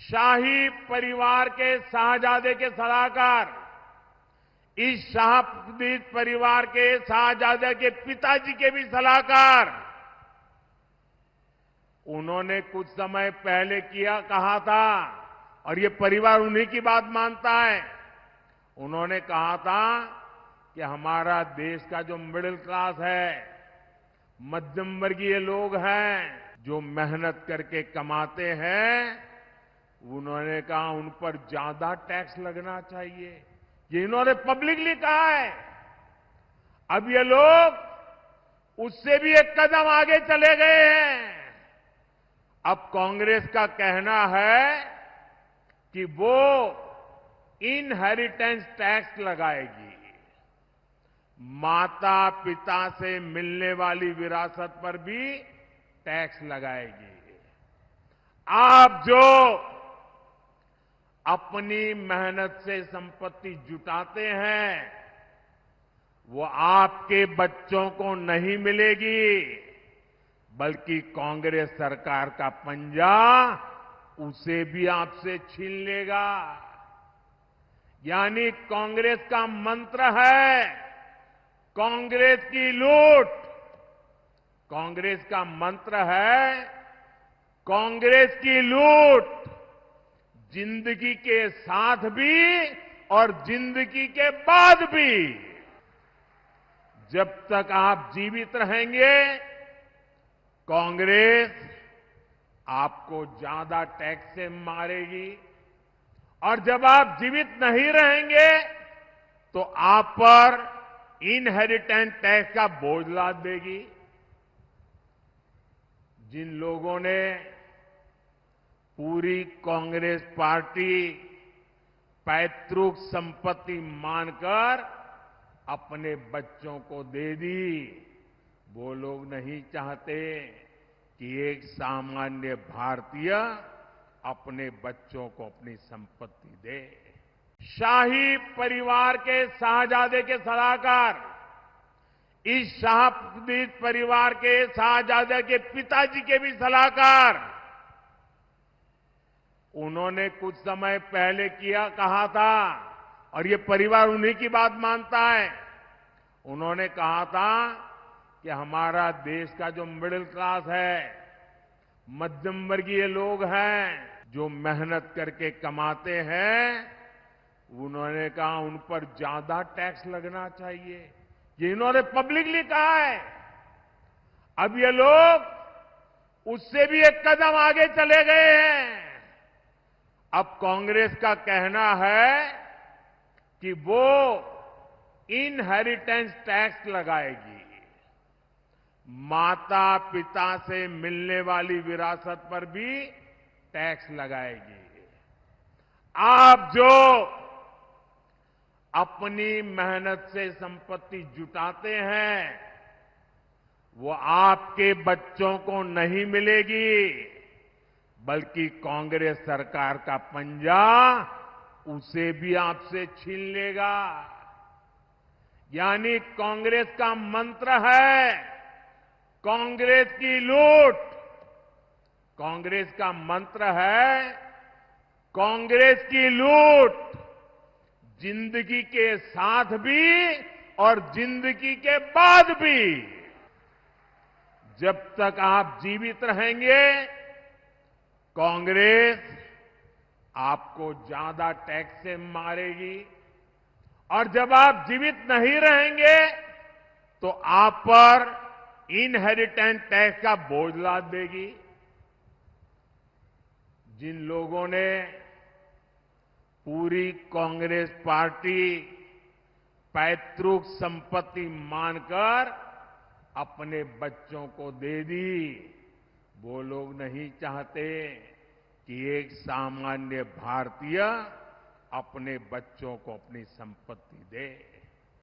शाही परिवार के शाहजादे के सलाहकार, इस शाही परिवार के शाहजादे के पिताजी के भी सलाहकार, उन्होंने कुछ समय पहले कहा था, और ये परिवार उन्हीं की बात मानता है। उन्होंने कहा था कि हमारा देश का जो मिडिल क्लास है, मध्यम वर्गीय लोग हैं, जो मेहनत करके कमाते हैं, उन्होंने कहा उन पर ज्यादा टैक्स लगना चाहिए। ये इन्होंने पब्लिकली कहा है। अब ये लोग उससे भी एक कदम आगे चले गए हैं। अब कांग्रेस का कहना है कि वो इनहेरिटेंस टैक्स लगाएगी, माता पिता से मिलने वाली विरासत पर भी टैक्स लगाएगी। आप जो अपनी मेहनत से संपत्ति जुटाते हैं, वो आपके बच्चों को नहीं मिलेगी, बल्कि कांग्रेस सरकार का पंजा उसे भी आपसे छीन लेगा। यानी कांग्रेस का मंत्र है कांग्रेस की लूट। कांग्रेस का मंत्र है कांग्रेस की लूट, जिंदगी के साथ भी और जिंदगी के बाद भी। जब तक आप जीवित रहेंगे, कांग्रेस आपको ज्यादा टैक्स से मारेगी, और जब आप जीवित नहीं रहेंगे तो आप पर इनहेरिटेंस टैक्स का बोझ लाद देगी। जिन लोगों ने पूरी कांग्रेस पार्टी पैतृक संपत्ति मानकर अपने बच्चों को दे दी, वो लोग नहीं चाहते कि एक सामान्य भारतीय अपने बच्चों को अपनी संपत्ति दे। शाही परिवार के शाहजादे के सलाहकार, इस शाही परिवार के शाहजादे के पिताजी के भी सलाहकार, उन्होंने कुछ समय पहले कहा था, और ये परिवार उन्हीं की बात मानता है। उन्होंने कहा था कि हमारा देश का जो मिडिल क्लास है, मध्यम वर्गीय लोग हैं, जो मेहनत करके कमाते हैं, उन्होंने कहा उन पर ज्यादा टैक्स लगना चाहिए। ये इन्होंने पब्लिकली कहा है। अब ये लोग उससे भी एक कदम आगे चले गए हैं। अब कांग्रेस का कहना है कि वो इनहेरिटेंस टैक्स लगाएगी, माता पिता से मिलने वाली विरासत पर भी टैक्स लगाएगी। आप जो अपनी मेहनत से संपत्ति जुटाते हैं, वो आपके बच्चों को नहीं मिलेगी, बल्कि कांग्रेस सरकार का पंजा उसे भी आपसे छीन लेगा। यानी कांग्रेस का मंत्र है कांग्रेस की लूट। कांग्रेस का मंत्र है कांग्रेस की लूट, जिंदगी के साथ भी और जिंदगी के बाद भी। जब तक आप जीवित रहेंगे, कांग्रेस आपको ज्यादा टैक्स से मारेगी, और जब आप जीवित नहीं रहेंगे तो आप पर इनहेरिटेंस टैक्स का बोझ लाद देगी। जिन लोगों ने पूरी कांग्रेस पार्टी पैतृक संपत्ति मानकर अपने बच्चों को दे दी, वो लोग नहीं चाहते कि एक सामान्य भारतीय अपने बच्चों को अपनी संपत्ति दे।